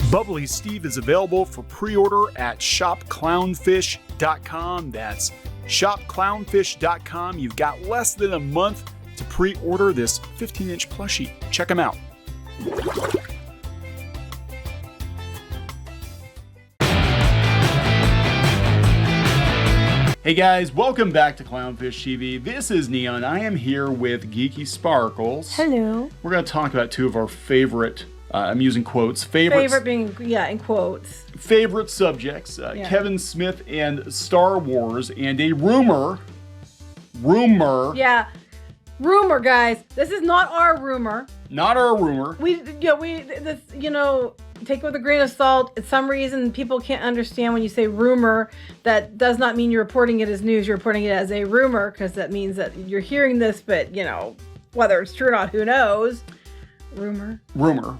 Bubbly Steve is available for pre-order at shopclownfish.com. That's shopclownfish.com. You've got less than a month to pre-order this 15-inch plushie. Check them out. Hey guys, welcome back to Clownfish TV. This is Neon. I am here with Geeky Sparkles. Hello. We're going to talk about two of our favorite, I'm using quotes, favorite being, yeah, in quotes. Favorite subjects, Kevin Smith and Star Wars, and a rumor. Yeah, rumor, guys. This is not our rumor. Not our rumor. Take it with a grain of salt. For some reason, people can't understand when you say rumor. That does not mean you're reporting it as news. You're reporting it as a rumor, because that means that you're hearing this, but, whether it's true or not, who knows? Rumor.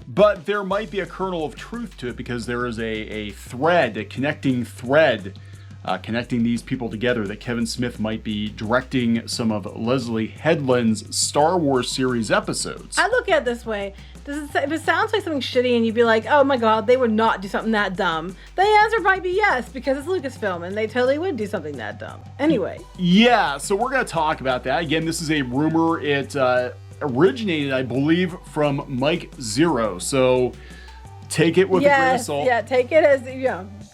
But there might be a kernel of truth to it, because there is a connecting thread, connecting these people together, that Kevin Smith might be directing some of Leslye Headland's Star Wars series episodes. I look at it this way. If it sounds like something shitty and you'd be like, oh my god, they would not do something that dumb, the answer might be yes, because it's Lucasfilm and they totally would do something that dumb. Anyway. Yeah, so we're going to talk about that. Again, this is a rumor. It originated, I believe, from Mike Zeroh. So take it with a grain of salt. Yeah, take it as,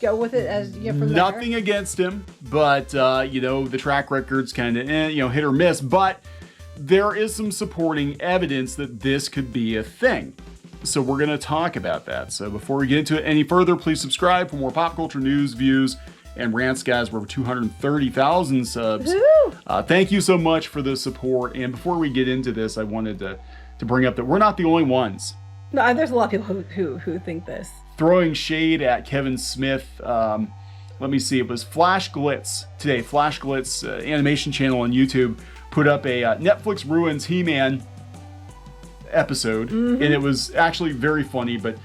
go with it as from there. Nothing against him, but, the track record's kind of, hit or miss. But there is some supporting evidence that this could be a thing. So we're going to talk about that. So before we get into it any further, please subscribe for more pop culture news, views, and rants, guys. We're over 230,000 subs. Thank you so much for the support. And before we get into this, I wanted to bring up that we're not the only ones. No, there's a lot of people who think this. Throwing shade at Kevin Smith. Let me see. It was Flash Glitz today. Flash Glitz animation channel on YouTube put up a Netflix ruins He-Man episode, and it was actually very funny. But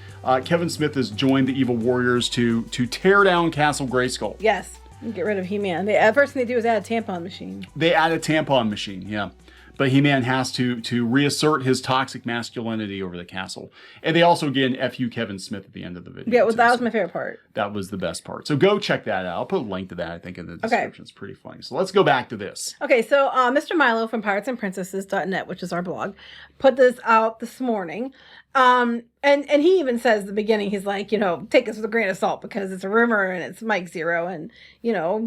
Kevin Smith has joined the Evil Warriors to tear down Castle Grayskull. Yes, get rid of He-Man. The first thing they do is add a tampon machine. They add a tampon machine, yeah. But He-Man has to reassert his toxic masculinity over the castle. And they also, again, F.U. Kevin Smith at the end of the video. Yeah, that was my favorite part. That was the best part. So go check that out. I'll put a link to that, I think, in the description. Okay. It's pretty funny. So let's go back to this. Okay, so Mr. Milo from piratesandprincesses.net, which is our blog, put this out this morning. And he even says at the beginning, he's like, take this with a grain of salt, because it's a rumor and it's Mike Zeroh. And,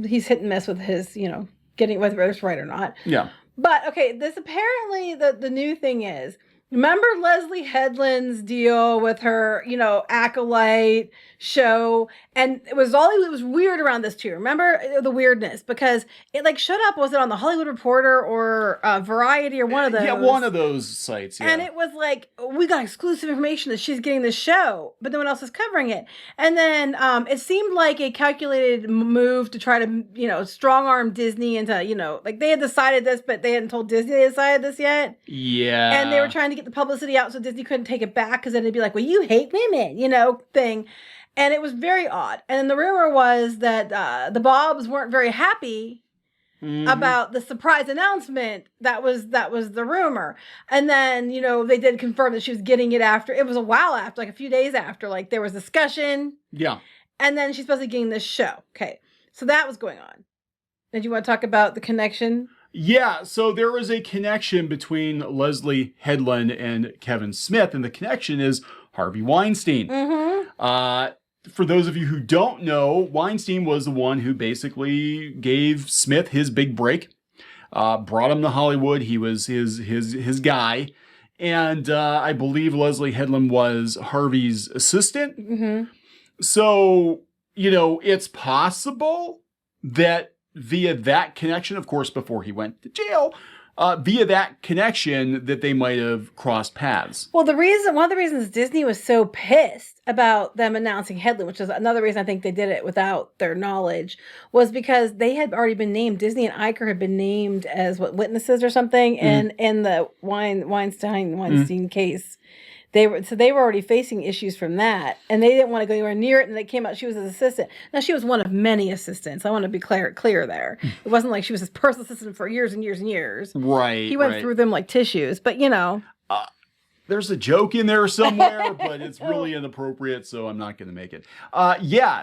he's hit and miss with his, getting whether it's right or not. Yeah. But, okay, this apparently, the new thing is, remember Leslye Headland's deal with her, Acolyte show? And it was weird around this too. Remember the weirdness? Because it showed up, was it on the Hollywood Reporter or Variety or one of those? Yeah, one of those sites, yeah. And it was like, we got exclusive information that she's getting this show, but no one else is covering it. And then it seemed like a calculated move to try to, strong-arm Disney into, they had decided this, but they hadn't told Disney they decided this yet. Yeah. And they were trying to get the publicity out so Disney couldn't take it back, because then it'd be like, well, you hate women, thing. And it was very odd. And the rumor was that the Bobs weren't very happy about the surprise announcement. That was the rumor. And then, they did confirm that she was getting it after. It was a while after, like a few days after, there was discussion. Yeah. And then she's supposed to be getting this show. Okay. So that was going on. Did you want to talk about the connection? Yeah, so there is a connection between Leslye Headland and Kevin Smith, and the connection is Harvey Weinstein. For those of you who don't know, Weinstein was the one who basically gave Smith his big break, brought him to Hollywood. He was his guy, and I believe Leslye Headland was Harvey's assistant. So, it's possible that via that connection, of course, before he went to jail, via that connection that they might have crossed paths. Well, one of the reasons Disney was so pissed about them announcing Headland, which is another reason I think they did it without their knowledge, was because they had already been named. Disney and Iker had been named as witnesses or something in the Weinstein case. They were already facing issues from that, and they didn't want to go anywhere near it. And they came out, she was his assistant. Now, she was one of many assistants. I want to be clear there. It wasn't like she was his personal assistant for years and years and years. Right. He went through them like tissues, but there's a joke in there somewhere, but it's really inappropriate, so I'm not going to make it.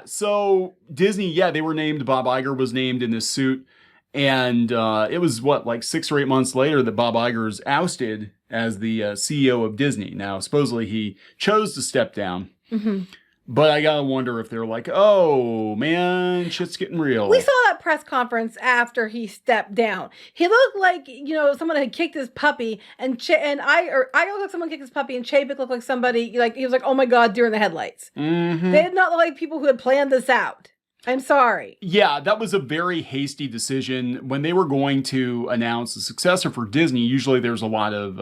So Disney, they were named, Bob Iger was named in this suit, and it was, like 6 or 8 months later that Bob Iger's ousted as the CEO of Disney. Now, supposedly he chose to step down. Mm-hmm. But I gotta wonder if they're like, oh man, shit's getting real. We saw that press conference after he stepped down. He looked like, someone had kicked his puppy, and I looked like someone kicked his puppy, and Chapek looked like somebody, he was like, oh my God, deer in the headlights. Mm-hmm. They did not look like people who had planned this out. I'm sorry. Yeah, that was a very hasty decision. When they were going to announce the successor for Disney, usually there's a lot of,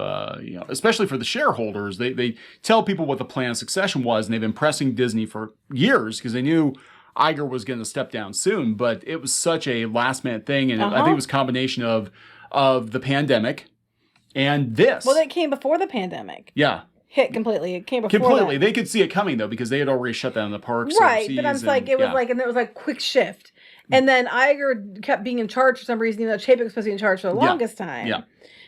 especially for the shareholders, they tell people what the plan of succession was, and they've been pressing Disney for years because they knew Iger was going to step down soon. But it was such a last-minute thing, and I think it was a combination of the pandemic and this. Well, it came before the pandemic. Yeah. Hit completely. It came before completely. that. They could see it coming though because they had already shut down the parks. Right, overseas, but I'm like, it was like, and there was like quick shift, and then Iger kept being in charge for some reason, even though Chapek was supposed to be in charge for the longest time. Yeah.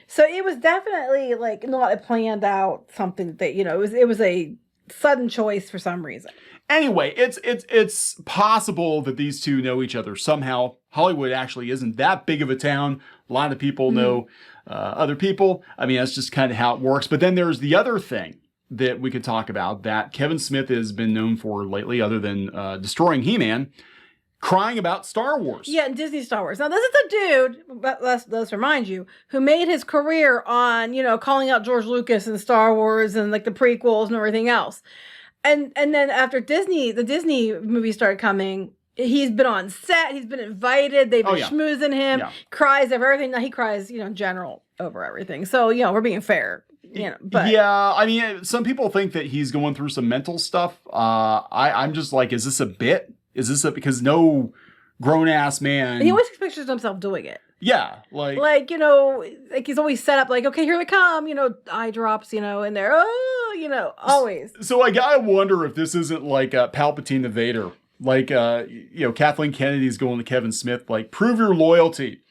So it was definitely like not a planned out something that it was a sudden choice for some reason. Anyway, it's possible that these two know each other somehow. Hollywood actually isn't that big of a town. A lot of people know other people. I mean, that's just kind of how it works. But then there's the other thing that we could talk about that Kevin Smith has been known for lately, other than destroying He-Man, crying about Star Wars. Yeah, and Disney Star Wars. Now, this is a dude, let's remind you, who made his career on, calling out George Lucas and Star Wars and like the prequels and everything else. And then after the Disney movies started coming, he's been on set, he's been invited, they've been schmoozing him, cries over everything. Now he cries, in general over everything. So, we're being fair. But yeah, I mean, some people think that he's going through some mental stuff. I'm just like, is this a bit? Is this because no grown ass man? He always pictures himself doing it. Yeah, like he's always set up like, okay, here they come, eye drops, and they're always. So I gotta wonder if this isn't like Palpatine the Vader, like Kathleen Kennedy's going to Kevin Smith, like, prove your loyalty.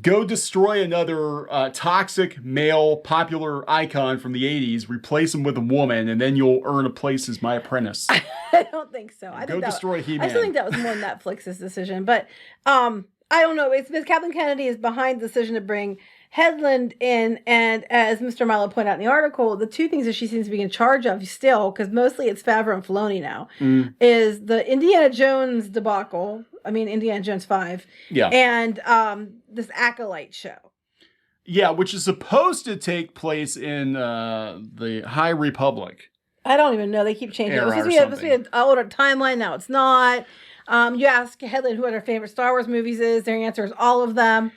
Go destroy another toxic male popular icon from the 80s, replace him with a woman, and then you'll earn a place as my apprentice. I don't think so. Destroy He-Man. I still think that was more Netflix's decision. But I don't know. It's Kathleen Kennedy is behind the decision to bring Headland in. And as Mr. Milo pointed out in the article, the two things that she seems to be in charge of still, because mostly it's Favreau and Filoni now, is the Indiana Jones debacle. I mean, Indiana Jones 5. Yeah. And this Acolyte show. Yeah, which is supposed to take place in the High Republic. I don't even know. They keep changing it. It was supposed to be an older timeline. Now it's not. You ask Headland who her favorite Star Wars movies is. Their answer is all of them.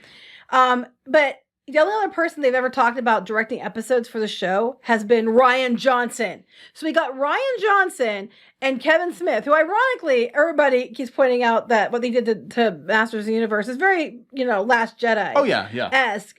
But the only other person they've ever talked about directing episodes for the show has been Rian Johnson. So we got Rian Johnson and Kevin Smith, who ironically, everybody keeps pointing out that what they did to Masters of the Universe is very, Last Jedi. Oh, yeah. Esque.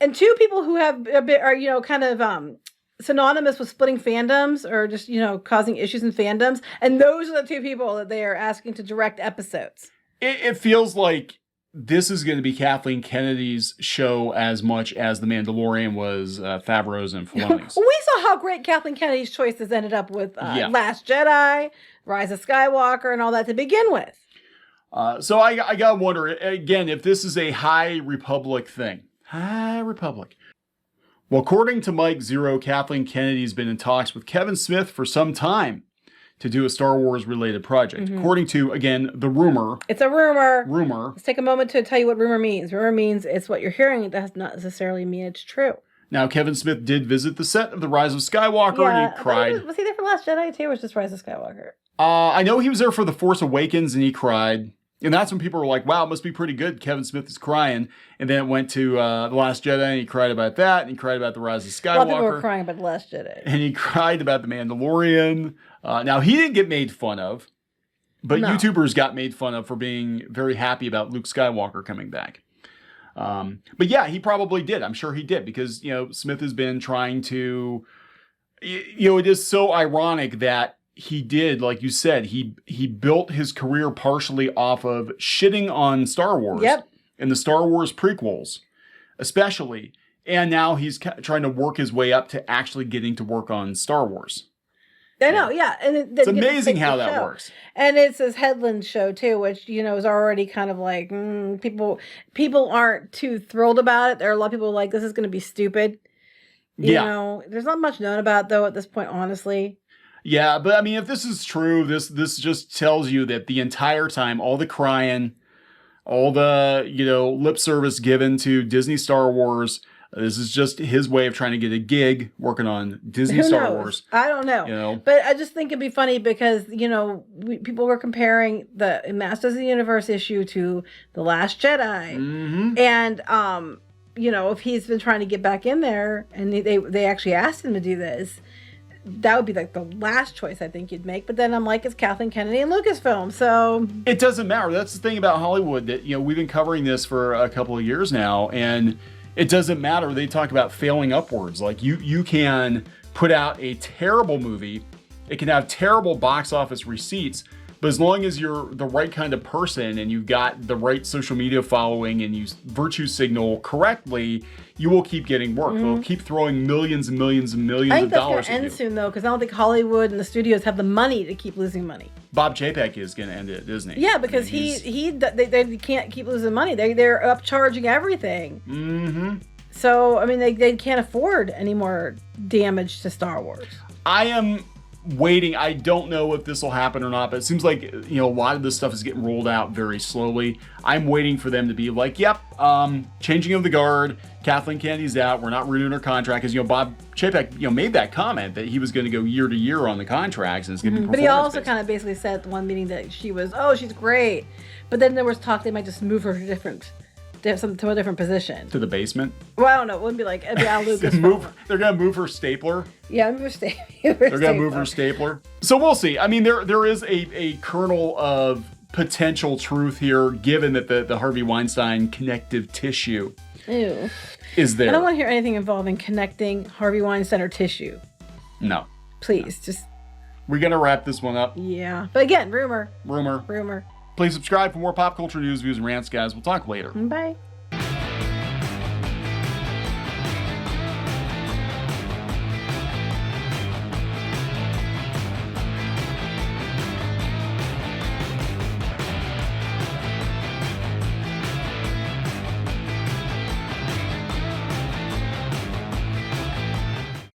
And two people who have a bit are, kind of synonymous with splitting fandoms or just, causing issues in fandoms. And those are the two people that they are asking to direct episodes. It feels like this is going to be Kathleen Kennedy's show as much as The Mandalorian was Favreau's and Filoni's. We saw how great Kathleen Kennedy's choices ended up with Last Jedi, Rise of Skywalker, and all that to begin with. So I got to wonder, again, if this is a High Republic thing. High Republic. Well, according to Mike Zeroh, Kathleen Kennedy's been in talks with Kevin Smith for some time to do a Star Wars related project. Mm-hmm. According to, again, the rumor. It's a rumor. Rumor. Let's take a moment to tell you what rumor means. Rumor means it's what you're hearing. It does not necessarily mean it's true. Now, Kevin Smith did visit the set of The Rise of Skywalker and he cried. Was he there for Last Jedi too, or was just Rise of Skywalker? I know he was there for The Force Awakens and he cried. And that's when people were like, wow, it must be pretty good. Kevin Smith is crying. And then it went to The Last Jedi and he cried about that. And he cried about The Rise of Skywalker. A lot of people were crying about The Last Jedi. And he cried about The Mandalorian. Now, he didn't get made fun of. But YouTubers got made fun of for being very happy about Luke Skywalker coming back. But yeah, he probably did. I'm sure he did. Because, Smith has been trying to... it is so ironic that he did, like you said, he built his career partially off of shitting on Star Wars. Yep. And the Star Wars prequels, especially. And now he's trying to work his way up to actually getting to work on Star Wars. I know, yeah. And it's amazing how that works. And it's his Headland show, too, which, is already kind of like, people aren't too thrilled about it. There are a lot of people like, this is going to be stupid. You know, there's not much known about it, though, at this point, honestly. Yeah, but I mean, if this is true, this just tells you that the entire time, all the crying, all the, lip service given to Disney Star Wars, this is just his way of trying to get a gig working on Disney Star Wars. I don't know. But I just think it'd be funny because, people were comparing the Masters of the Universe issue to The Last Jedi. Mm-hmm. And, if he's been trying to get back in there and they actually asked him to do this, that would be like the last choice I think you'd make. But then I'm like, it's Kathleen Kennedy and Lucasfilm, so it doesn't matter. That's the thing about Hollywood that, we've been covering this for a couple of years now, and it doesn't matter. They talk about failing upwards. Like you can put out a terrible movie. It can have terrible box office receipts, but as long as you're the right kind of person and you've got the right social media following and you virtue signal correctly, you will keep getting work. They'll keep throwing millions and millions and millions of dollars at you. I think that's going to end soon, though, because I don't think Hollywood and the studios have the money to keep losing money. Bob Chapek is going to end it at Disney. Yeah, because they can't keep losing money. They're upcharging everything. Mm-hmm. So, I mean, they can't afford any more damage to Star Wars. I am waiting. I don't know if this will happen or not, but it seems like, a lot of this stuff is getting rolled out very slowly. I'm waiting for them to be like, yep, changing of the guard. Kathleen Kennedy's out. We're not renewing her contract. Because, Bob Chapek, made that comment that he was going to go year to year on the contracts and it's going to be But he also kind of basically said at the one meeting that she's great. But then there was talk they might just move her to a different position. To the basement? Well, I don't know. It wouldn't be like They're going to move her stapler? Yeah, move her stapler. They're going to move her stapler. So we'll see. I mean, there is a kernel of potential truth here, given that the Harvey Weinstein connective tissue is there. I don't want to hear anything involving connecting Harvey Weinstein or tissue. No. Please, just... We're going to wrap this one up. Yeah. But again, rumor. Please subscribe for more pop culture news, views, and rants, guys. We'll talk later. Bye.